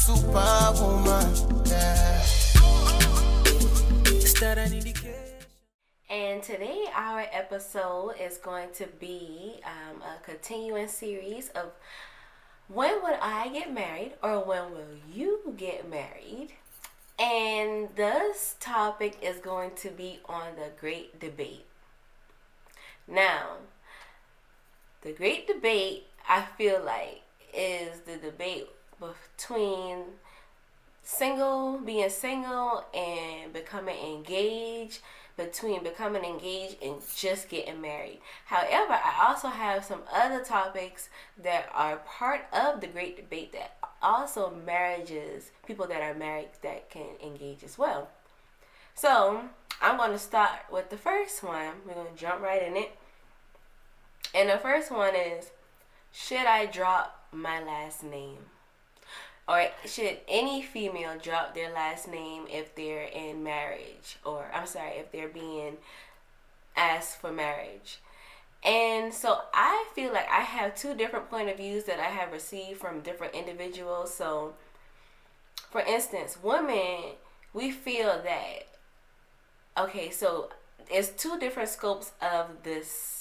superwoman. Yeah. And today our episode is going to be a continuing series of when would I get married or when will you get married? And this topic is going to be on the great debate. Now, the great debate, I feel like, is the debate between being single and becoming engaged, between becoming engaged and just getting married. However, I also have some other topics that are part of the great debate that also marriages, people that are married that can engage as well. So, I'm going to start with the first one. We're going to jump right in it. And the first one is, should I drop my last name? Or should any female drop their last name if they're in marriage? Or, if they're being asked for marriage. And so I feel like I have two different point of views that I have received from different individuals. So, for instance, women, we feel that, okay, so it's two different scopes of this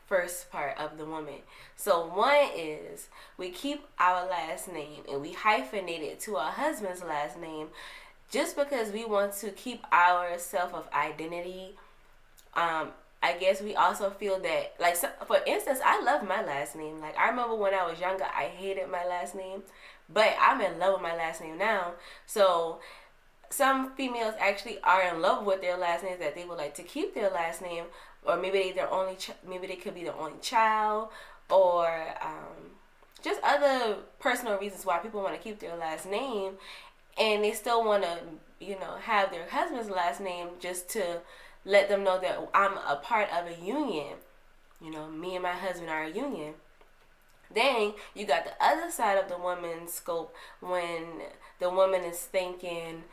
first part of the woman. So one is we keep our last name and we hyphenate it to our husband's last name just because we want to keep our self of identity. I guess we also feel that, like, so, for instance, I love my last name. Like, I remember when I was younger, I hated my last name, but I'm in love with my last name now. So some females actually are in love with their last names, that they would like to keep their last name, or maybe maybe they could be the only child, or just other personal reasons why people want to keep their last name, and they still want to, have their husband's last name just to let them know that I'm a part of a union. Me and my husband are a union. Then you got the other side of the woman's scope when the woman is thinking,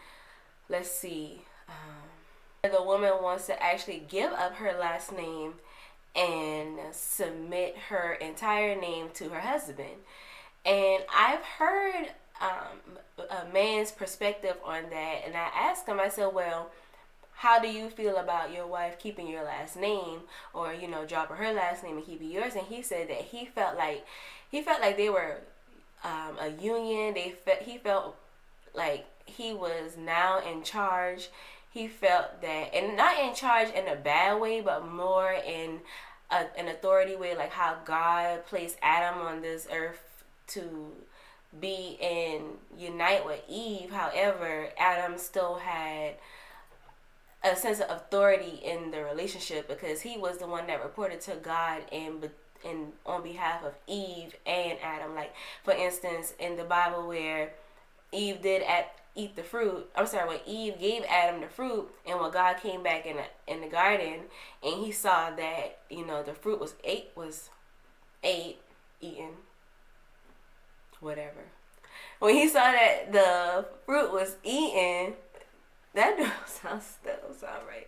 let's see, the woman wants to actually give up her last name and submit her entire name to her husband. And I've heard a man's perspective on that, and I asked him, I said, well, how do you feel about your wife keeping your last name, or dropping her last name and keeping yours? And he said that he felt like they were a union. He felt like he was now in charge. He felt that, and not in charge in a bad way, but more in an authority way, like how God placed Adam on this earth to be and unite with Eve. However, Adam still had a sense of authority in the relationship because he was the one that reported to God and on behalf of Eve and Adam. Like, for instance, in the Bible where Eve did eat the fruit. When Eve gave Adam the fruit, and when God came back in the garden, and he saw that the fruit was eaten, whatever. When he saw that the fruit was eaten, that don't sound right.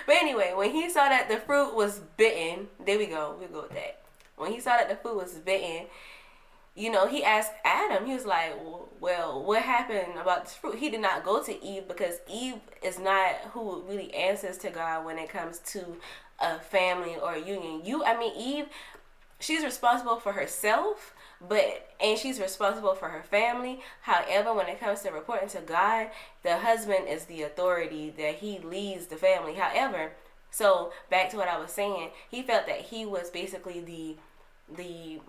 But anyway, when he saw that the fruit was bitten, there we go. We'll go with that. When he saw that the fruit was bitten, he asked Adam, he was like, well, what happened about this fruit? He did not go to Eve because Eve is not who really answers to God when it comes to a family or a union. Eve, she's responsible for herself, and she's responsible for her family. However, when it comes to reporting to God, the husband is the authority, that he leads the family. However, so back to what I was saying, he felt that he was basically the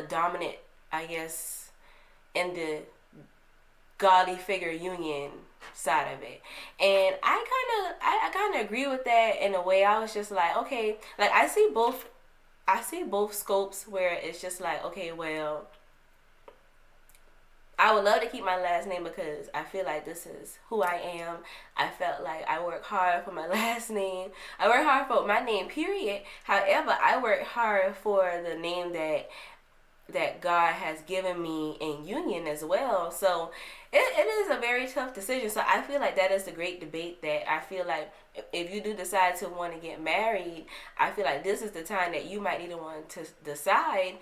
dominant, I guess, in the godly figure union side of it. And I kind of agree with that in a way. I was just like, okay, like I see both scopes where it's just like, okay, well, I would love to keep my last name because I feel like this is who I am. I felt like I work hard for my last name. I work hard for my name, period. However, I work hard for the name that God has given me in union as well. So it is a very tough decision. So I feel like that is the great debate, that I feel like if you do decide to want to get married, I feel like this is the time that you might either want to decide,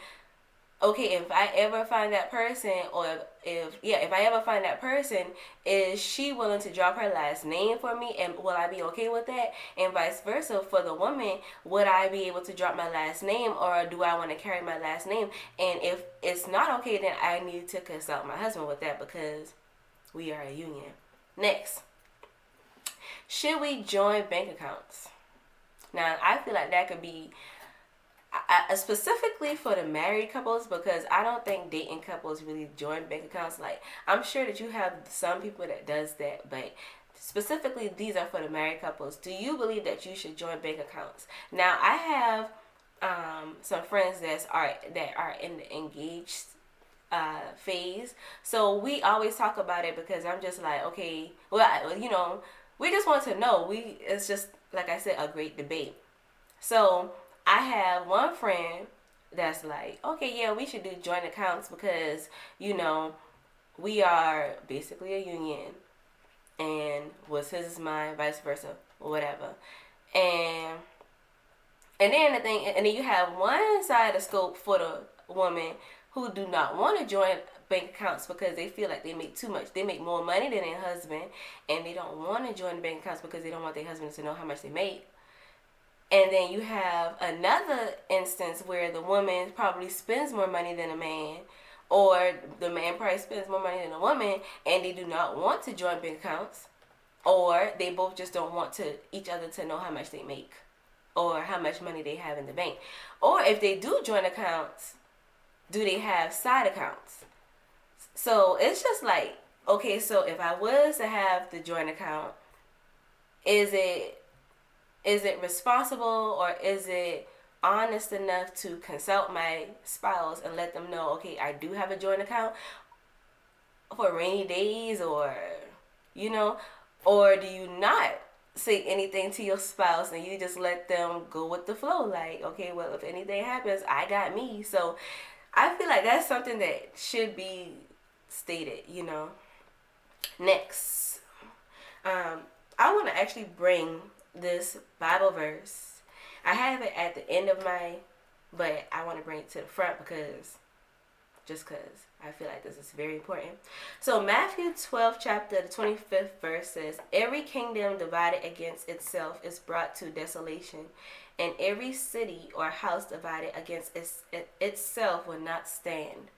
okay, if I ever find that person, or if I ever find that person, is she willing to drop her last name for me, and will I be okay with that? And vice versa for the woman, would I be able to drop my last name, or do I want to carry my last name? And if it's not okay, then I need to consult my husband with that, because we are a union. Next, should we join bank accounts? Now, I feel like that could be specifically for the married couples, because I don't think dating couples really join bank accounts. Like, I'm sure that you have some people that does that, but specifically these are for the married couples. Do you believe that you should join bank accounts? Now, I have some friends that are in the engaged phase, so we always talk about it, because I'm just like, okay, well, we just want to know. It's just, like I said, a great debate. So I have one friend that's like, okay, yeah, we should do joint accounts, because we are basically a union, and what's his is mine, vice versa, or whatever. And then you have one side of the scope for the woman who do not want to join bank accounts, because they feel like they make too much. They make more money than their husband, and they don't want to join the bank accounts because they don't want their husband to know how much they make. And then you have another instance where the woman probably spends more money than a man, or the man probably spends more money than a woman, and they do not want to join bank accounts, or they both just don't want to each other to know how much they make, or how much money they have in the bank. Or if they do joint accounts, do they have side accounts? So it's just like, okay, so if I was to have the joint account, is it responsible, or is it honest enough to consult my spouse and let them know, okay, I do have a joint account for rainy days, or or do you not say anything to your spouse and you just let them go with the flow? Like, okay, well, if anything happens, I got me. So I feel like that's something that should be stated. Next, I want to actually bring this Bible verse. I have it at the end of but I want to bring it to the front, because I feel like this is very important. So Matthew 12 chapter, the 25th verse says, every kingdom divided against itself is brought to desolation, and every city or house divided against itself will not stand.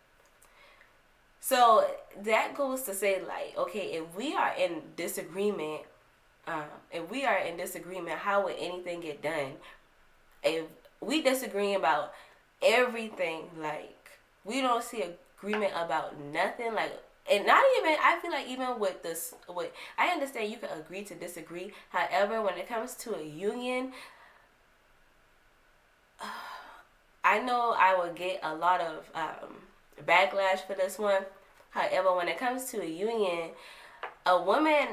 So that goes to say, like, okay, if we are in disagreement, how would anything get done? If we disagree about everything, like, we don't see agreement about nothing, like, and not even, I feel like even with I understand you can agree to disagree. However, when it comes to a union, I know I would get a lot of backlash for this one. However, when it comes to a union, a woman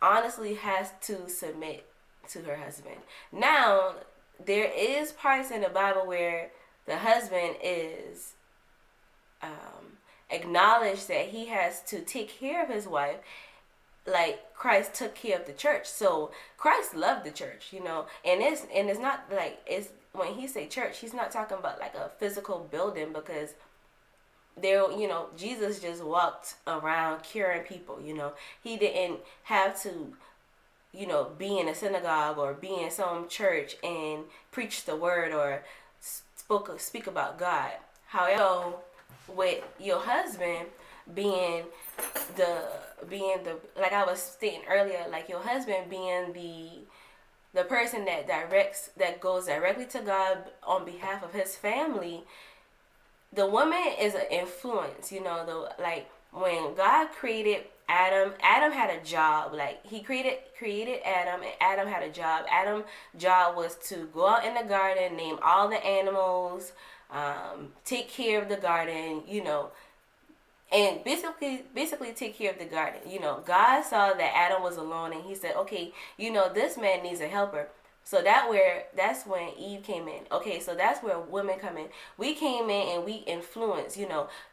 honestly has to submit to her husband. Now, there is parts in the Bible where the husband is acknowledged that he has to take care of his wife, like Christ took care of the church. So Christ loved the church, and it's not like, it's when he say church, he's not talking about like a physical building, because there, Jesus just walked around curing people. He didn't have to be in a synagogue or be in some church and preach the word or speak about God. However, with your husband being the like I was stating earlier, like your husband being the person that goes directly to God on behalf of his family, the woman is an influence. Like when God created Adam had a job. Like he created Adam, and Adam had a job. Adam's job was to go out in the garden, name all the animals, take care of the garden, and basically take care of the garden. God saw that Adam was alone, and he said, okay, this man needs a helper. So that's when Eve came in. Okay, so that's where women come in. We came in and we influence,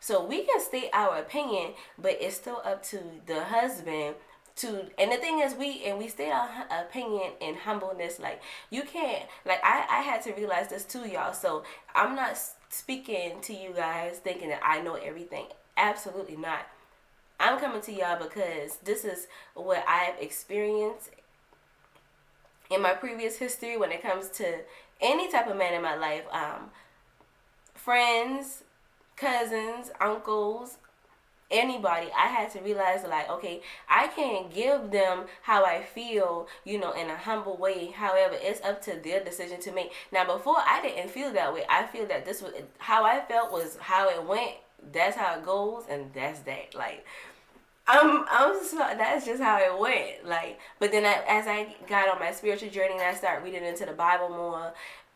so we can state our opinion, but it's still up to the husband And the thing is, we state our opinion in humbleness. Like, you can't, like, I had to realize this too, y'all. So I'm not speaking to you guys thinking that I know everything. Absolutely not. I'm coming to y'all because this is what I've experienced in my previous history when it comes to any type of man in my life. Friends, cousins, uncles, anybody. I had to realize, like, okay, I can't give them how I feel, in a humble way. However, it's up to their decision to make. Now, before, I didn't feel that way. I feel that this was how I felt, was how it went. That's how it goes, and that's that. Like, that's just how it went. Like, but then as I got on my spiritual journey and I started reading into the Bible more,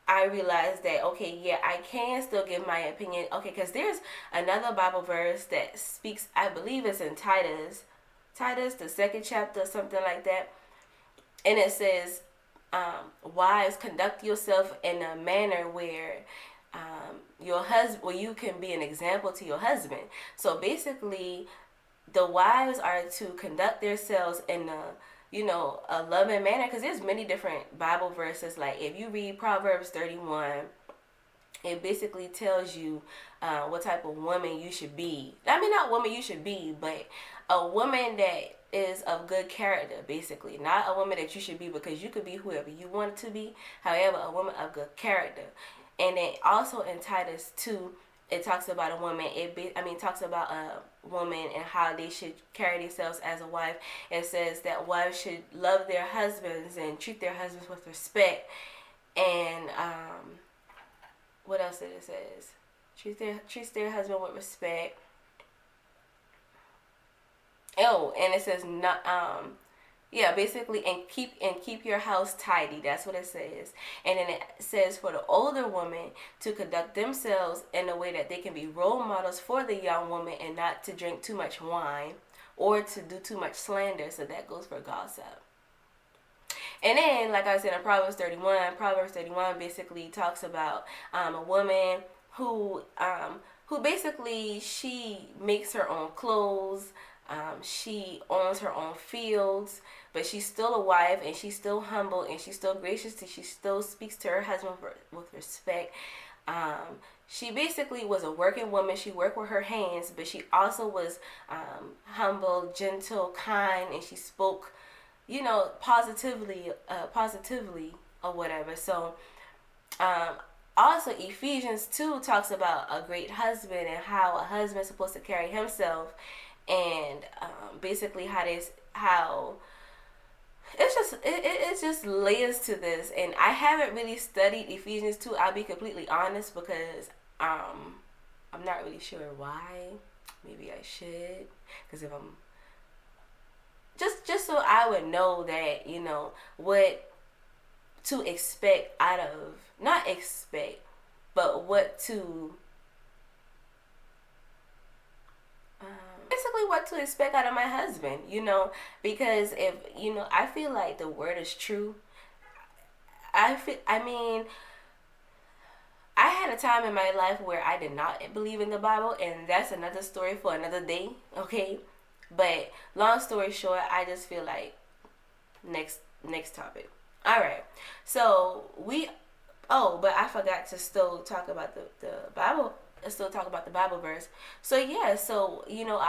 I realized that, okay, yeah, I can still give my opinion. Okay, because there's another Bible verse that speaks, I believe it's in Titus, the 2nd chapter, something like that. And it says, wives, conduct yourself in a manner where your husband, where you can be an example to your husband. So basically, the wives are to conduct themselves in a loving manner, because there's many different Bible verses. Like, if you read Proverbs 31, it basically tells you what type of woman you should be. I mean, not woman you should be, but a woman that is of good character, basically. Not a woman that you should be, because you could be whoever you want to be. However, a woman of good character. And then also in Titus 2, it talks about a woman. Talks about a woman and how they should carry themselves as a wife. It says that wives should love their husbands and treat their husbands with respect. And what else did it says? Treats their husband with respect. Oh, and it says not basically, and keep your house tidy. That's what it says. And then it says for the older women to conduct themselves in a way that they can be role models for the young woman, and not to drink too much wine or to do too much slander. So that goes for gossip. And then, like I said, in Proverbs 31 basically talks about a woman who basically, she makes her own clothes. She owns her own fields, but she's still a wife, and she's still humble, and she's still gracious. She still speaks to her husband with respect. She basically was a working woman. She worked with her hands, but she also was humble, gentle, kind, and she spoke, positively or whatever. So, also Ephesians 2 talks about a great husband and how a husband is supposed to carry himself. And basically how it's just layers to this. And I haven't really studied Ephesians 2, I'll be completely honest, because I'm not really sure why. Maybe I should, because if I'm just so I would know that, what to expect out of, not expect, but what to basically what to expect out of my husband, because if, I feel like the word is true. I had a time in my life where I did not believe in the Bible, and that's another story for another day, okay? But long story short, I just feel like next topic. All right. So but I forgot to still talk about the Bible. Still talk about the Bible verse. So yeah, a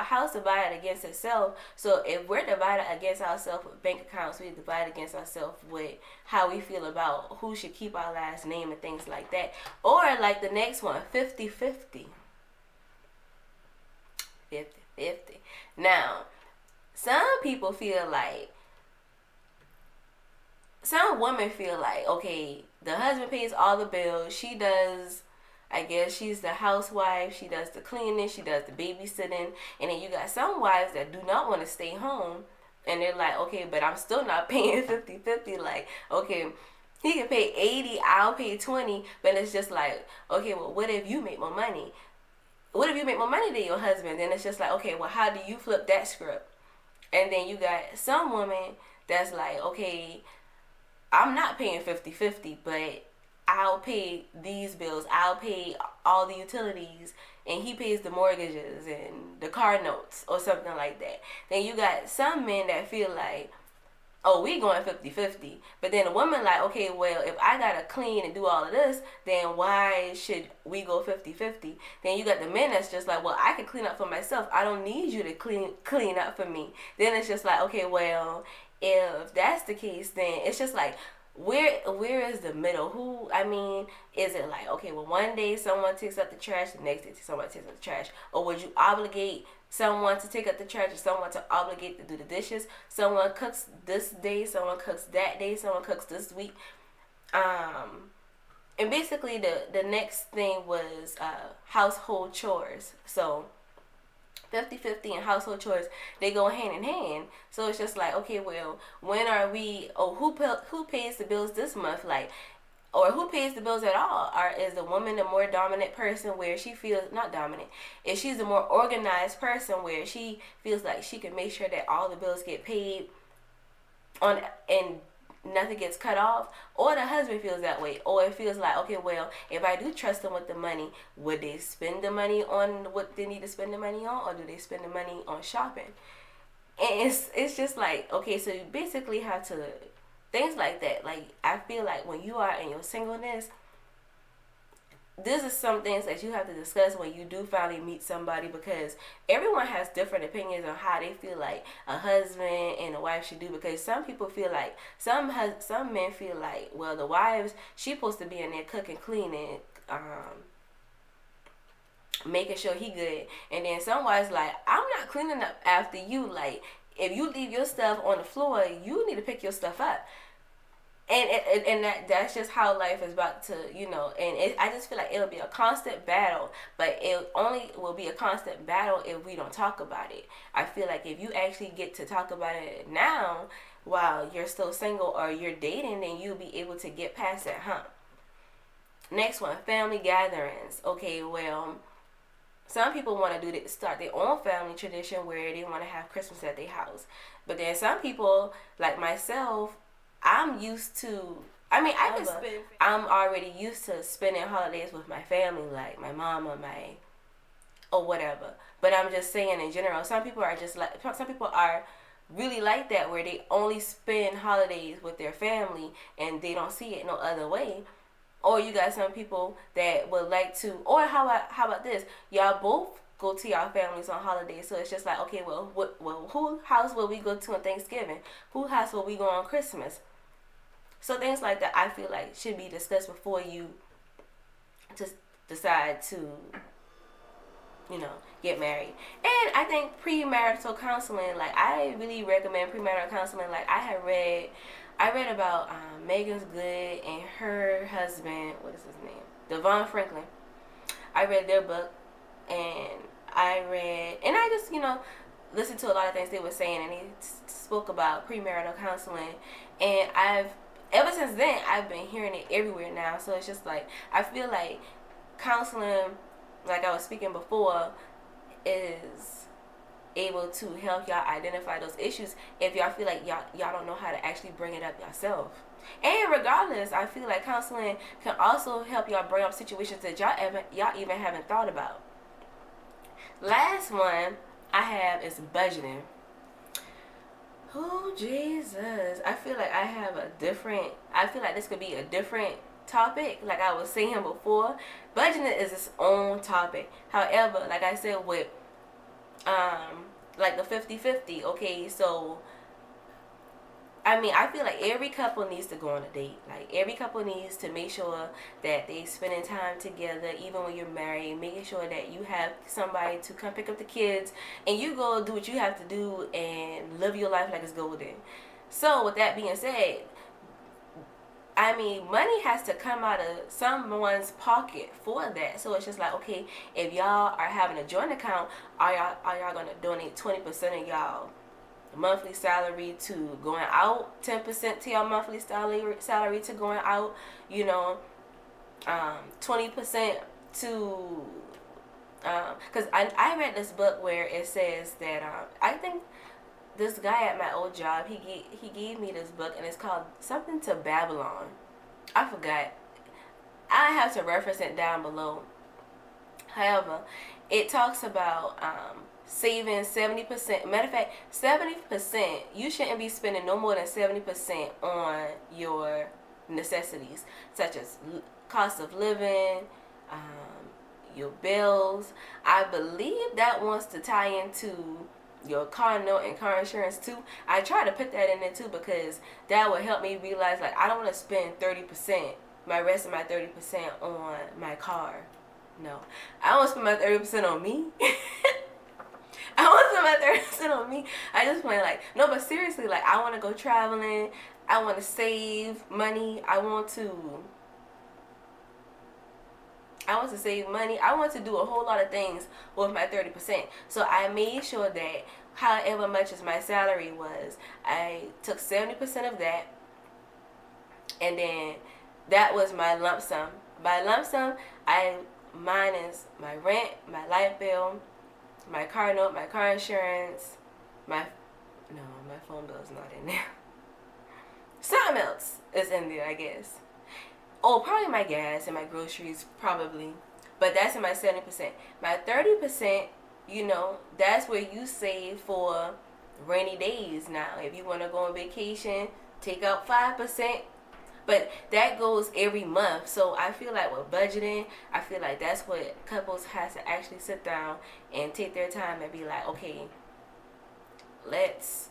house divided against itself. So if we're divided against ourselves with bank accounts, we divide against ourselves with how we feel about who should keep our last name and things like that. Or like the next one, 50-50. 50-50. Now, some women feel like, okay, the husband pays all the bills, she does, I guess she's the housewife, she does the cleaning, she does the babysitting, and then you got some wives that do not want to stay home, and they're like, okay, but I'm still not paying 50-50, like, okay, he can pay 80, I'll pay 20, but it's just like, okay, well, what if you make more money? What if you make more money than your husband? Then it's just like, okay, well, how do you flip that script? And then you got some woman that's like, okay, I'm not paying 50-50, but I'll pay these bills. I'll pay all the utilities and he pays the mortgages and the car notes or something like that. Then you got some men that feel like, oh, we going 50-50. But then a woman like, okay, well, if I got to clean and do all of this, then why should we go 50-50? Then you got the men that's just like, well, I can clean up for myself. I don't need you to clean up for me. Then it's just like, okay, well, if that's the case, then it's just like, where is the middle? Who, I mean, is it like, okay, well, one day someone takes up the trash, the next day someone takes up the trash? Or would you obligate someone to take up the trash, or someone to obligate to do the dishes? Someone cooks this day, someone cooks that day, someone cooks this week. And basically the next thing was household chores. So 50-50 and household chores, they go hand in hand. So it's just like, okay, well, when are we, who pays the bills this month? Like, or who pays the bills at all? Or is the woman the more dominant person where she feels, not dominant, if she's the more organized person where she feels like she can make sure that all the bills get paid on and nothing gets cut off? Or the husband feels that way, or it feels like, okay, well, if I do trust them with the money, would they spend the money on what they need to spend the money on, or do they spend the money on shopping? And it's just like, okay, so you basically have to, things like that. Like, I feel like when you are in your singleness, this is some things that you have to discuss when you do finally meet somebody, because everyone has different opinions on how they feel like a husband and a wife should do. Because some people feel like, some men feel like, well, the wives, she's supposed to be in there cooking, cleaning, making sure he good. And then some wives like, I'm not cleaning up after you. Like, if you leave your stuff on the floor, you need to pick your stuff up. And that's just how life is about to, and I just feel like it'll be a constant battle, but it only will be a constant battle if we don't talk about it. I feel like if you actually get to talk about it now while you're still single or you're dating, then you'll be able to get past that hump. Next one, family gatherings. Okay, well, some people want to start their own family tradition where they want to have Christmas at their house. But then some people, like myself, I'm already used to spending holidays with my family, like my mama, or whatever. But I'm just saying in general, some people are really like that, where they only spend holidays with their family and they don't see it no other way. Or you got some people that would like to, or how about this? Y'all both go to y'all families on holidays, so it's just like, okay, well, who house will we go to on Thanksgiving? Who house will we go on Christmas? So things like that, I feel like should be discussed before you just decide to, get married. And I think premarital counseling, like, I really recommend premarital counseling. Like, I read about Megan's Good and her husband, what is his name? Devon Franklin. I read their book, and I just, listened to a lot of things they were saying, and they spoke about premarital counseling, and ever since then, I've been hearing it everywhere now. So it's just like, I feel like counseling, like I was speaking before, is able to help y'all identify those issues if y'all feel like y'all don't know how to actually bring it up yourself. And regardless, I feel like counseling can also help y'all bring up situations that y'all even haven't thought about. Last one I have is budgeting. Oh, Jesus. I feel like this could be a different topic. Like I was saying before, budgeting is its own topic. However, like I said with like the 50-50, okay, so I feel like every couple needs to go on a date. Like, every couple needs to make sure that they spending time together, even when you're married, making sure that you have somebody to come pick up the kids, and you go do what you have to do and live your life like it's golden. So, with that being said, money has to come out of someone's pocket for that. So, it's just like, okay, if y'all are having a joint account, are y'all going to donate 20% of y'all monthly salary to going out, 10% to your monthly salary to going out, 20% to because I read this book where it says that I think this guy at my old job, he gave me this book, and it's called something to Babylon. I forgot. I have to reference it down below. However, it talks about saving 70%. Matter of fact, 70%, you shouldn't be spending no more than 70% on your necessities, such as cost of living, your bills. I believe that wants to tie into your car note and car insurance too. I try to put that in there too, because that would help me realize, like, I don't want to spend 30%, my rest of my 30% on my car. No, I want to spend my 30% on me. I want to spend my 30% on me. I just want to, like, no, but seriously, like, I want to go traveling. I want to save money. I want to save money. I want to do a whole lot of things with my 30%. So I made sure that however much as my salary was, I took 70% of that, and then that was my lump sum. By lump sum, I minus my rent, my light bill, my car note, my car insurance, my phone bill is not in there. Something else is in there, I guess. Oh, probably my gas and my groceries, probably. But that's in my 70%. My 30%, that's where you save for rainy days now. If you want to go on vacation, take out 5%. But that goes every month. So I feel like with budgeting, I feel like that's what couples has to actually sit down and take their time and be like, okay, let's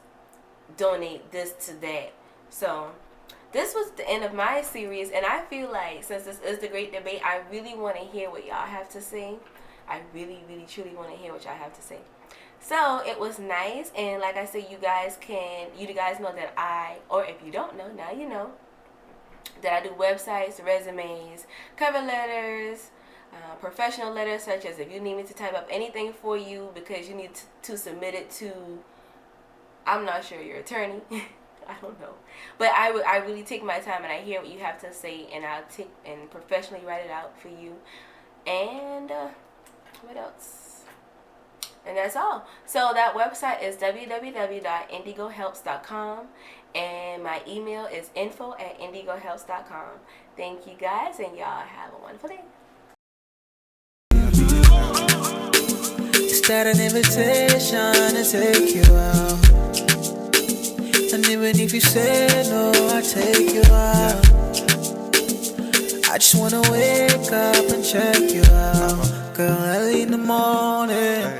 donate this to that. So this was the end of my series, and I feel like since this is the great debate, I really want to hear what y'all have to say. I really, really, truly want to hear what y'all have to say. So it was nice, and like I said, you guys know that or if you don't know, now you know, that I do websites, resumes, cover letters, professional letters, such as if you need me to type up anything for you because you need to submit it to, I'm not sure, your attorney. I don't know. But I really take my time and I hear what you have to say, and I'll take and professionally write it out for you. And what else? And that's all. So that website is www.indigohelps.com, and my email is info@indigohelps.com. Thank you guys, and y'all have a wonderful day. Is that an invitation to take you out? And even if you say no, I take you out. I just wanna wake up and check you out, girl, early in the morning.